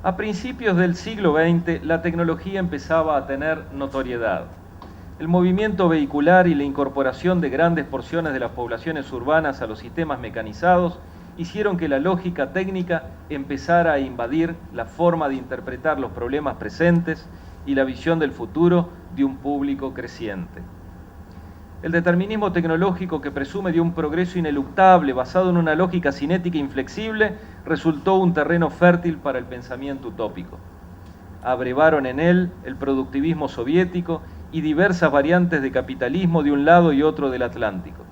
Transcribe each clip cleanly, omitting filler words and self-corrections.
A principios del siglo XX, la tecnología empezaba a tener notoriedad. El movimiento vehicular y la incorporación de grandes porciones de las poblaciones urbanas a los sistemas mecanizados hicieron que la lógica técnica empezara a invadir la forma de interpretar los problemas presentes y la visión del futuro de un público creciente. El determinismo tecnológico, que presume de un progreso ineluctable basado en una lógica cinética inflexible, resultó un terreno fértil para el pensamiento utópico. Abrevaron en él el productivismo soviético y diversas variantes de capitalismo de un lado y otro del Atlántico.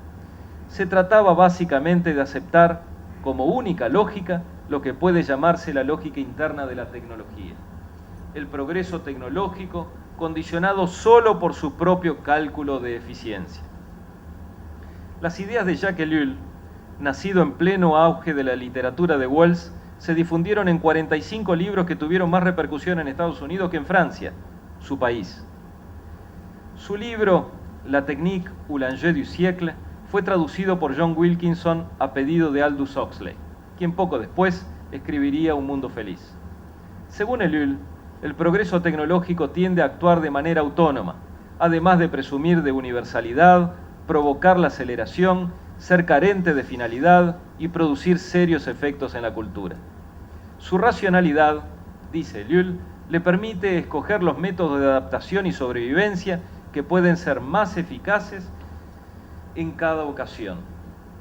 Se trataba básicamente de aceptar como única lógica lo que puede llamarse la lógica interna de la tecnología. El progreso tecnológico condicionado solo por su propio cálculo de eficiencia. Las ideas de Jacques Ellul, nacido en pleno auge de la literatura de Wells, se difundieron en 45 libros que tuvieron más repercusión en Estados Unidos que en Francia, su país. Su libro, La technique ou l'enjeu du siècle, fue traducido por John Wilkinson a pedido de Aldous Huxley, quien poco después escribiría Un mundo feliz. Según Ellul, el progreso tecnológico tiende a actuar de manera autónoma, además de presumir de universalidad, provocar la aceleración, ser carente de finalidad y producir serios efectos en la cultura. Su racionalidad, dice Ellul, le permite escoger los métodos de adaptación y sobrevivencia que pueden ser más eficaces en cada ocasión.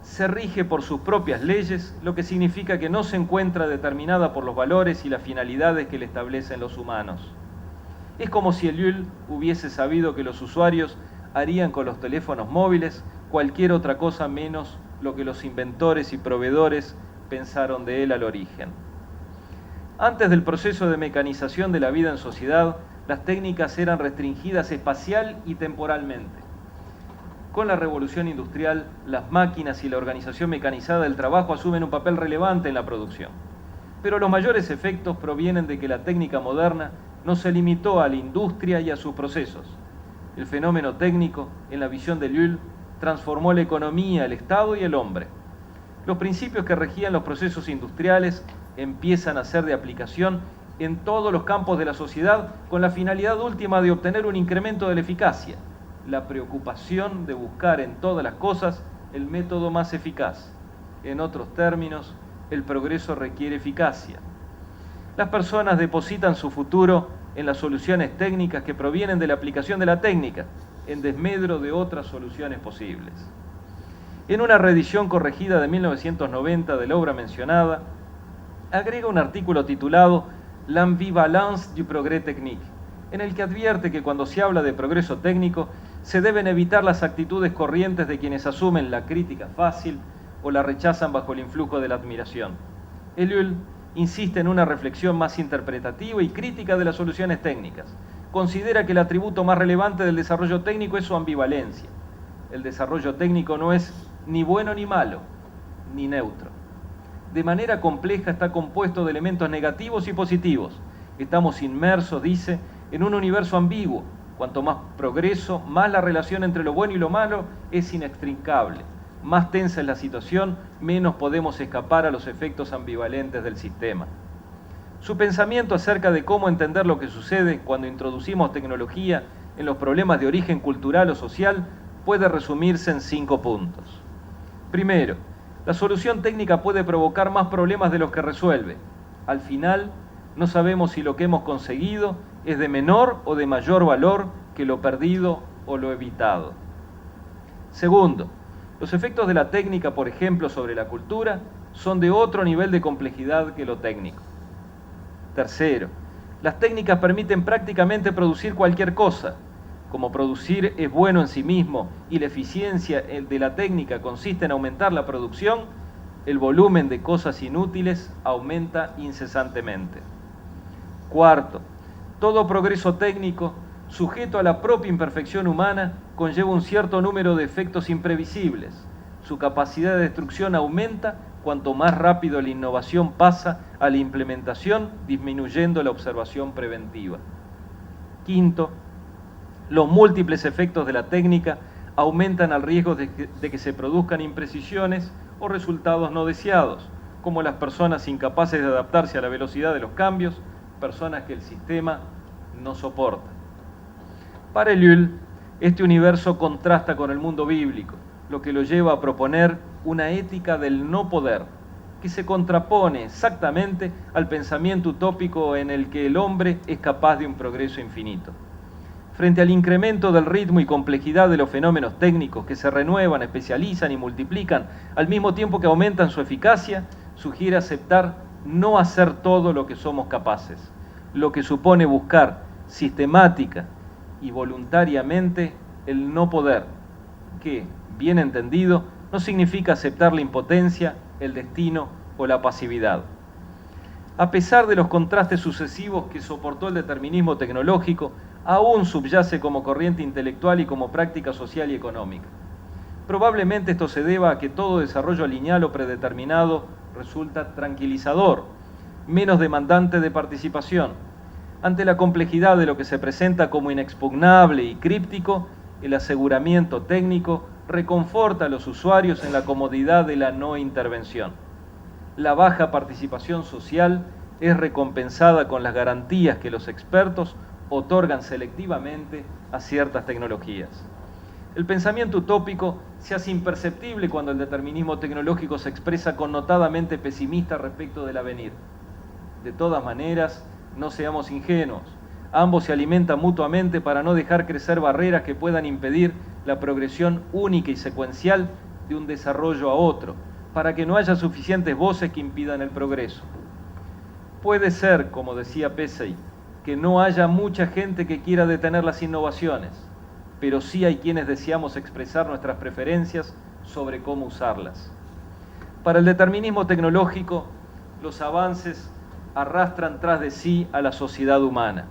Se rige por sus propias leyes, lo que significa que no se encuentra determinada por los valores y las finalidades que le establecen los humanos. Es como si Ellul hubiese sabido que los usuarios harían con los teléfonos móviles cualquier otra cosa menos lo que los inventores y proveedores pensaron de él al origen. Antes del proceso de mecanización de la vida en sociedad, las técnicas eran restringidas espacial y temporalmente. Con la revolución industrial, las máquinas y la organización mecanizada del trabajo asumen un papel relevante en la producción. Pero los mayores efectos provienen de que la técnica moderna no se limitó a la industria y a sus procesos. El fenómeno técnico, en la visión de Ellul, transformó la economía, el Estado y el hombre. Los principios que regían los procesos industriales empiezan a ser de aplicación en todos los campos de la sociedad con la finalidad última de obtener un incremento de la eficacia, la preocupación de buscar en todas las cosas el método más eficaz. En otros términos, el progreso requiere eficacia. Las personas depositan su futuro en las soluciones técnicas que provienen de la aplicación de la técnica, en desmedro de otras soluciones posibles. En una reedición corregida de 1990 de la obra mencionada, agrega un artículo titulado L'ambivalence du progrès technique, en el que advierte que cuando se habla de progreso técnico se deben evitar las actitudes corrientes de quienes asumen la crítica fácil o la rechazan bajo el influjo de la admiración. Ellul insiste en una reflexión más interpretativa y crítica de las soluciones técnicas. Considera que el atributo más relevante del desarrollo técnico es su ambivalencia. El desarrollo técnico no es ni bueno ni malo, ni neutro. De manera compleja está compuesto de elementos negativos y positivos. Estamos inmersos, dice, en un universo ambiguo. Cuanto más progreso, más la relación entre lo bueno y lo malo es inextricable. Más tensa es la situación, menos podemos escapar a los efectos ambivalentes del sistema. Su pensamiento acerca de cómo entender lo que sucede cuando introducimos tecnología en los problemas de origen cultural o social puede resumirse en 5 puntos. Primero, la solución técnica puede provocar más problemas de los que resuelve. Al final, no sabemos si lo que hemos conseguido es de menor o de mayor valor que lo perdido o lo evitado. Segundo, los efectos de la técnica, por ejemplo, sobre la cultura, son de otro nivel de complejidad que lo técnico. Tercero, las técnicas permiten prácticamente producir cualquier cosa. Como producir es bueno en sí mismo y la eficiencia de la técnica consiste en aumentar la producción, el volumen de cosas inútiles aumenta incesantemente. Cuarto, todo progreso técnico, sujeto a la propia imperfección humana, conlleva un cierto número de efectos imprevisibles. Su capacidad de destrucción aumenta cuanto más rápido la innovación pasa a la implementación, disminuyendo la observación preventiva. Quinto, los múltiples efectos de la técnica aumentan el riesgo de que se produzcan imprecisiones o resultados no deseados, como las personas incapaces de adaptarse a la velocidad de los cambios, personas que el sistema no soporta. Para Ellul, este universo contrasta con el mundo bíblico, lo que lo lleva a proponer una ética del no poder, que se contrapone exactamente al pensamiento utópico en el que el hombre es capaz de un progreso infinito. Frente al incremento del ritmo y complejidad de los fenómenos técnicos que se renuevan, especializan y multiplican al mismo tiempo que aumentan su eficacia, sugiere aceptar no hacer todo lo que somos capaces, lo que supone buscar sistemática y voluntariamente el no poder, que, bien entendido, no significa aceptar la impotencia, el destino o la pasividad. A pesar de los contrastes sucesivos que soportó el determinismo tecnológico, aún subyace como corriente intelectual y como práctica social y económica. Probablemente esto se deba a que todo desarrollo lineal o predeterminado resulta tranquilizador, menos demandante de participación. Ante la complejidad de lo que se presenta como inexpugnable y críptico, el aseguramiento técnico reconforta a los usuarios en la comodidad de la no intervención. La baja participación social es recompensada con las garantías que los expertos otorgan selectivamente a ciertas tecnologías. El pensamiento utópico se hace imperceptible cuando el determinismo tecnológico se expresa connotadamente pesimista respecto del avenir. De todas maneras, no seamos ingenuos. Ambos se alimentan mutuamente para no dejar crecer barreras que puedan impedir la progresión única y secuencial de un desarrollo a otro, para que no haya suficientes voces que impidan el progreso. Puede ser, como decía Pesey, que no haya mucha gente que quiera detener las innovaciones, pero sí hay quienes deseamos expresar nuestras preferencias sobre cómo usarlas. Para el determinismo tecnológico, los avances arrastran tras de sí a la sociedad humana.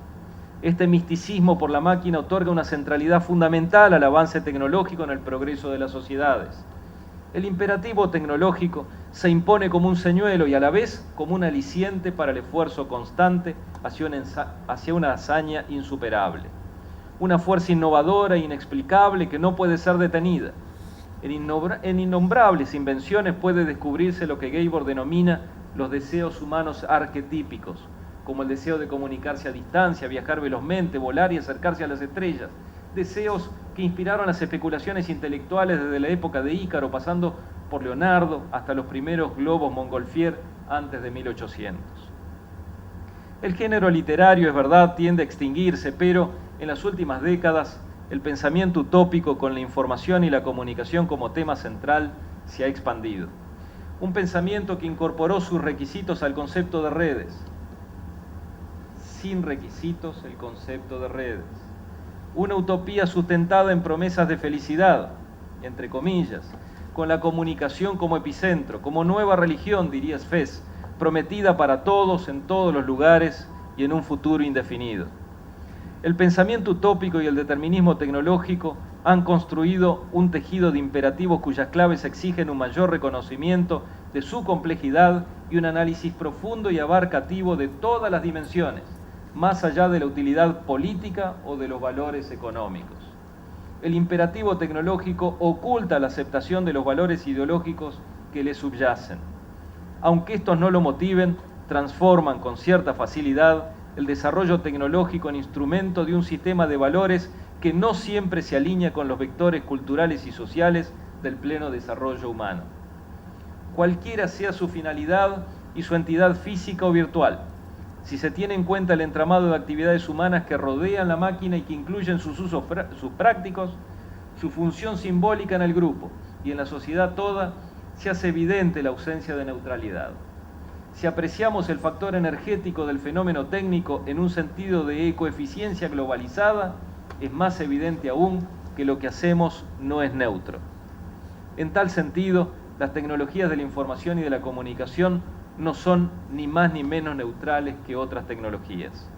Este misticismo por la máquina otorga una centralidad fundamental al avance tecnológico en el progreso de las sociedades. El imperativo tecnológico se impone como un señuelo y a la vez como un aliciente para el esfuerzo constante hacia una hazaña insuperable. Una fuerza innovadora e inexplicable que no puede ser detenida. En innombrables invenciones puede descubrirse lo que Gabor denomina los deseos humanos arquetípicos, como el deseo de comunicarse a distancia, viajar velozmente, volar y acercarse a las estrellas. Deseos que inspiraron las especulaciones intelectuales desde la época de Ícaro, pasando por Leonardo hasta los primeros globos Montgolfier antes de 1800. El género literario, es verdad, tiende a extinguirse, pero en las últimas décadas el pensamiento utópico con la información y la comunicación como tema central se ha expandido. Un pensamiento que incorporó sus requisitos al concepto de redes. Sin requisitos, el concepto de redes. Una utopía sustentada en promesas de felicidad, entre comillas, con la comunicación como epicentro, como nueva religión, diría Fez, prometida para todos, en todos los lugares y en un futuro indefinido. El pensamiento utópico y el determinismo tecnológico han construido un tejido de imperativos cuyas claves exigen un mayor reconocimiento de su complejidad y un análisis profundo y abarcativo de todas las dimensiones, más allá de la utilidad política o de los valores económicos. El imperativo tecnológico oculta la aceptación de los valores ideológicos que le subyacen. Aunque estos no lo motiven, transforman con cierta facilidad el desarrollo tecnológico en instrumento de un sistema de valores que no siempre se alinea con los vectores culturales y sociales del pleno desarrollo humano. Cualquiera sea su finalidad y su entidad física o virtual, si se tiene en cuenta el entramado de actividades humanas que rodean la máquina y que incluyen sus usos prácticos, su función simbólica en el grupo y en la sociedad toda, se hace evidente la ausencia de neutralidad. Si apreciamos el factor energético del fenómeno técnico en un sentido de coeficiencia globalizada, es más evidente aún que lo que hacemos no es neutro. En tal sentido, las tecnologías de la información y de la comunicación no son ni más ni menos neutrales que otras tecnologías.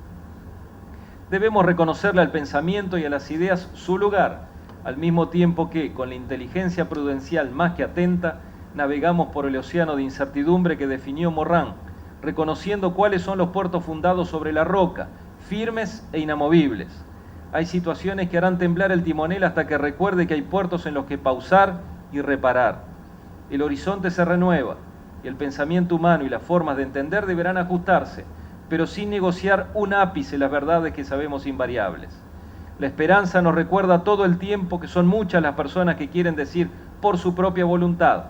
Debemos reconocerle al pensamiento y a las ideas su lugar, al mismo tiempo que, con la inteligencia prudencial más que atenta, navegamos por el océano de incertidumbre que definió Morán, reconociendo cuáles son los puertos fundados sobre la roca, firmes e inamovibles. Hay situaciones que harán temblar el timonel hasta que recuerde que hay puertos en los que pausar y reparar. El horizonte se renueva y el pensamiento humano y las formas de entender deberán ajustarse, pero sin negociar un ápice las verdades que sabemos invariables. La esperanza nos recuerda todo el tiempo que son muchas las personas que quieren decir por su propia voluntad,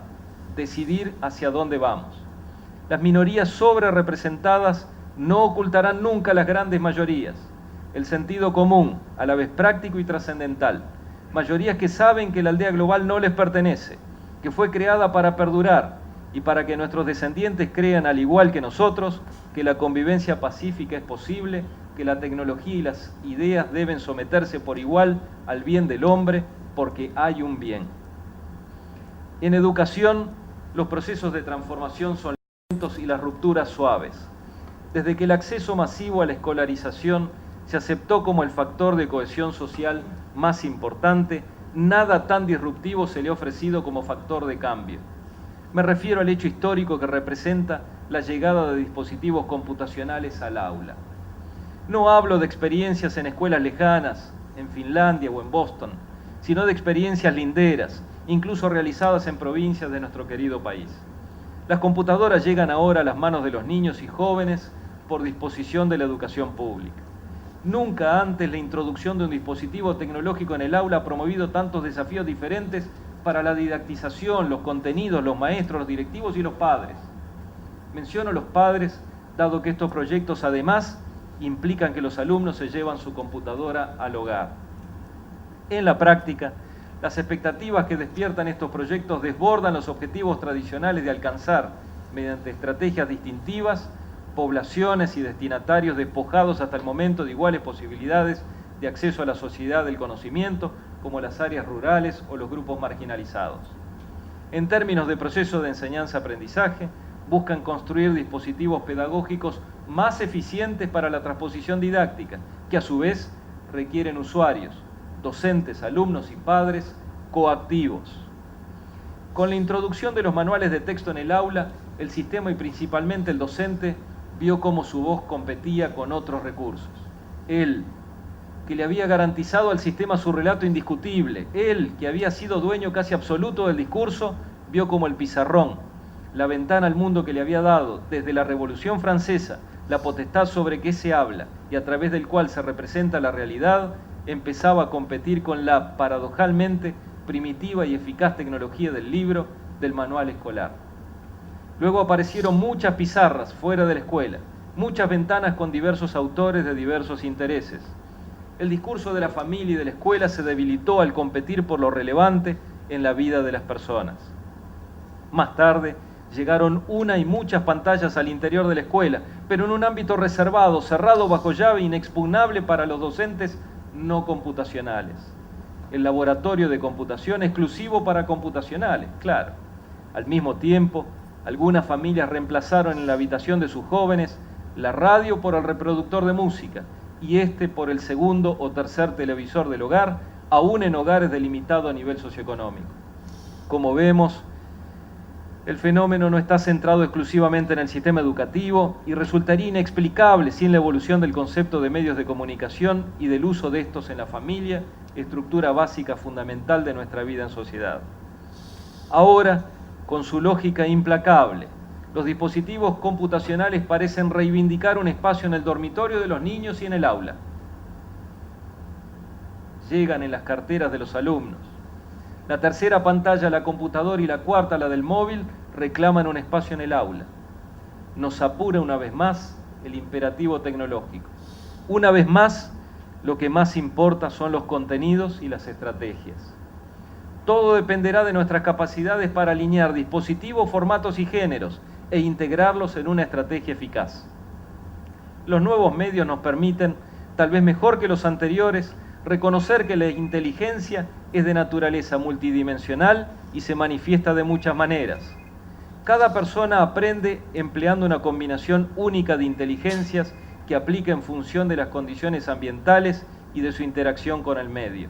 decidir hacia dónde vamos. Las minorías sobrerepresentadas no ocultarán nunca las grandes mayorías. El sentido común, a la vez práctico y trascendental. Mayorías que saben que la aldea global no les pertenece, que fue creada para perdurar y para que nuestros descendientes crean, al igual que nosotros, que la convivencia pacífica es posible, que la tecnología y las ideas deben someterse por igual al bien del hombre, porque hay un bien. En educación, los procesos de transformación son lentos y las rupturas suaves. Desde que el acceso masivo a la escolarización se aceptó como el factor de cohesión social más importante, nada tan disruptivo se le ha ofrecido como factor de cambio. Me refiero al hecho histórico que representa la llegada de dispositivos computacionales al aula. No hablo de experiencias en escuelas lejanas, en Finlandia o en Boston, sino de experiencias linderas, incluso realizadas en provincias de nuestro querido país. Las computadoras llegan ahora a las manos de los niños y jóvenes por disposición de la educación pública. Nunca antes la introducción de un dispositivo tecnológico en el aula ha promovido tantos desafíos diferentes para la didactización, los contenidos, los maestros, los directivos y los padres. Menciono los padres, dado que estos proyectos además implican que los alumnos se llevan su computadora al hogar. En la práctica, las expectativas que despiertan estos proyectos desbordan los objetivos tradicionales de alcanzar, mediante estrategias distintivas, poblaciones y destinatarios despojados hasta el momento de iguales posibilidades de acceso a la sociedad del conocimiento, como las áreas rurales o los grupos marginalizados. En términos de proceso de enseñanza-aprendizaje, buscan construir dispositivos pedagógicos más eficientes para la transposición didáctica, que a su vez requieren usuarios, docentes, alumnos y padres coactivos. Con la introducción de los manuales de texto en el aula, el sistema y principalmente el docente vio cómo su voz competía con otros recursos. Él, que le había garantizado al sistema su relato indiscutible, él, que había sido dueño casi absoluto del discurso, vio como el pizarrón, la ventana al mundo que le había dado desde la Revolución Francesa, la potestad sobre qué se habla y a través del cual se representa la realidad, empezaba a competir con la, paradojalmente, primitiva y eficaz tecnología del libro, del manual escolar. Luego aparecieron muchas pizarras fuera de la escuela, muchas ventanas con diversos autores de diversos intereses. El discurso de la familia y de la escuela se debilitó al competir por lo relevante en la vida de las personas. Más tarde, llegaron una y muchas pantallas al interior de la escuela, pero en un ámbito reservado, cerrado bajo llave, inexpugnable para los docentes no computacionales. El laboratorio de computación exclusivo para computacionales, claro. Al mismo tiempo, algunas familias reemplazaron en la habitación de sus jóvenes la radio por el reproductor de música y este por el segundo o tercer televisor del hogar, aún en hogares delimitados a nivel socioeconómico. Como vemos, el fenómeno no está centrado exclusivamente en el sistema educativo y resultaría inexplicable sin la evolución del concepto de medios de comunicación y del uso de estos en la familia, estructura básica fundamental de nuestra vida en sociedad. Ahora, con su lógica implacable, los dispositivos computacionales parecen reivindicar un espacio en el dormitorio de los niños y en el aula. Llegan en las carteras de los alumnos. La tercera pantalla, la computadora, y la cuarta, la del móvil, reclaman un espacio en el aula. Nos apura una vez más el imperativo tecnológico. Una vez más, lo que más importa son los contenidos y las estrategias. Todo dependerá de nuestras capacidades para alinear dispositivos, formatos y géneros e integrarlos en una estrategia eficaz. Los nuevos medios nos permiten, tal vez mejor que los anteriores, reconocer que la inteligencia es de naturaleza multidimensional y se manifiesta de muchas maneras. Cada persona aprende empleando una combinación única de inteligencias que aplica en función de las condiciones ambientales y de su interacción con el medio.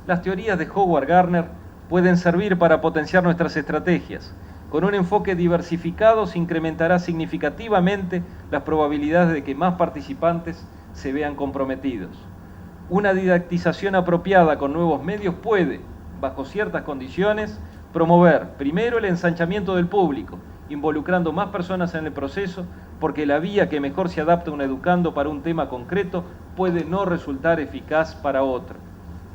Las teorías de Howard Gardner pueden servir para potenciar nuestras estrategias. Con un enfoque diversificado se incrementará significativamente las probabilidades de que más participantes se vean comprometidos. Una didactización apropiada con nuevos medios puede, bajo ciertas condiciones, promover primero el ensanchamiento del público, involucrando más personas en el proceso, porque la vía que mejor se adapta a un educando para un tema concreto puede no resultar eficaz para otro.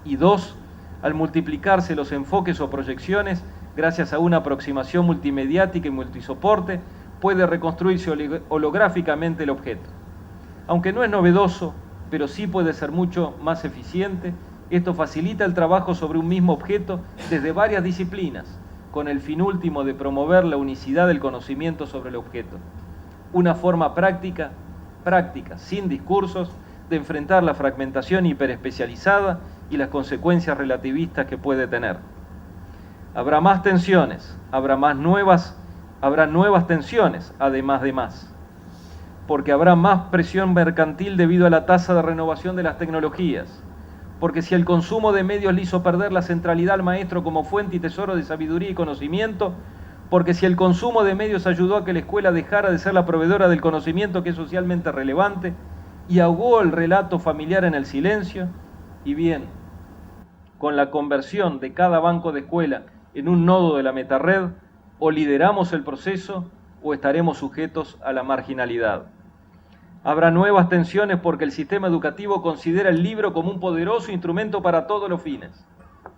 Y 2, al multiplicarse los enfoques o proyecciones, gracias a una aproximación multimediática y multisoporte, puede reconstruirse holográficamente el objeto. Aunque no es novedoso, pero sí puede ser mucho más eficiente, esto facilita el trabajo sobre un mismo objeto desde varias disciplinas, con el fin último de promover la unicidad del conocimiento sobre el objeto. Una forma práctica, sin discursos, de enfrentar la fragmentación hiperespecializada y las consecuencias relativistas que puede tener. Habrá más tensiones, habrá nuevas tensiones, además de más, porque habrá más presión mercantil debido a la tasa de renovación de las tecnologías, porque si el consumo de medios le hizo perder la centralidad al maestro como fuente y tesoro de sabiduría y conocimiento, porque si el consumo de medios ayudó a que la escuela dejara de ser la proveedora del conocimiento que es socialmente relevante y ahogó el relato familiar en el silencio, y bien, con la conversión de cada banco de escuela en un nodo de la metared, o lideramos el proceso o estaremos sujetos a la marginalidad. Habrá nuevas tensiones porque el sistema educativo considera el libro como un poderoso instrumento para todos los fines.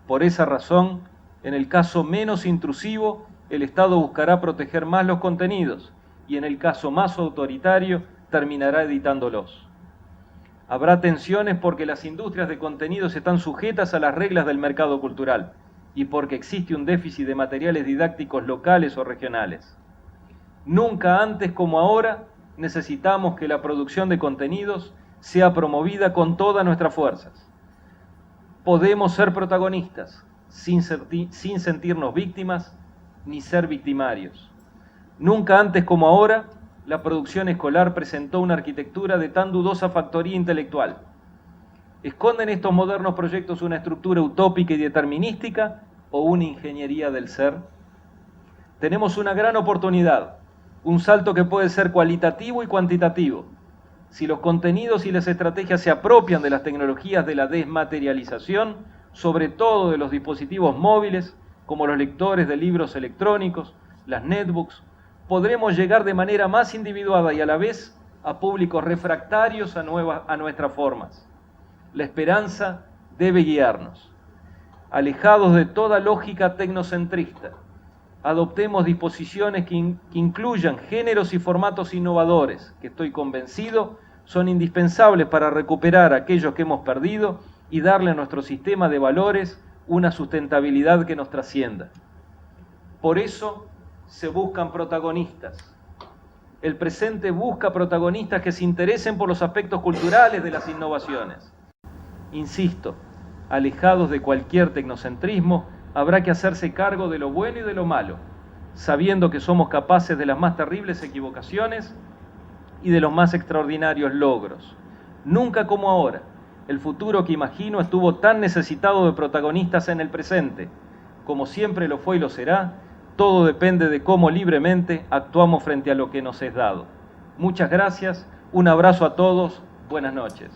Por esa razón, en el caso menos intrusivo, el Estado buscará proteger más los contenidos y en el caso más autoritario, terminará editándolos. Habrá tensiones porque las industrias de contenidos están sujetas a las reglas del mercado cultural y porque existe un déficit de materiales didácticos locales o regionales. Nunca antes como ahora necesitamos que la producción de contenidos sea promovida con todas nuestras fuerzas. Podemos ser protagonistas sin sentirnos víctimas ni ser victimarios. Nunca antes como ahora la producción escolar presentó una arquitectura de tan dudosa factoría intelectual. ¿Esconden estos modernos proyectos una estructura utópica y determinística o una ingeniería del ser? Tenemos una gran oportunidad, un salto que puede ser cualitativo y cuantitativo. Si los contenidos y las estrategias se apropian de las tecnologías de la desmaterialización, sobre todo de los dispositivos móviles, como los lectores de libros electrónicos, las netbooks, podremos llegar de manera más individuada y a la vez a públicos refractarios a nuestras formas. La esperanza debe guiarnos. Alejados de toda lógica tecnocentrista, adoptemos disposiciones que incluyan géneros y formatos innovadores, que estoy convencido son indispensables para recuperar aquellos que hemos perdido y darle a nuestro sistema de valores una sustentabilidad que nos trascienda. Por eso se buscan protagonistas. El presente busca protagonistas que se interesen por los aspectos culturales de las innovaciones. Insisto, alejados de cualquier tecnocentrismo, habrá que hacerse cargo de lo bueno y de lo malo, sabiendo que somos capaces de las más terribles equivocaciones y de los más extraordinarios logros. Nunca como ahora, el futuro que imagino estuvo tan necesitado de protagonistas en el presente. Como siempre lo fue y lo será, todo depende de cómo libremente actuamos frente a lo que nos es dado. Muchas gracias, un abrazo a todos, buenas noches.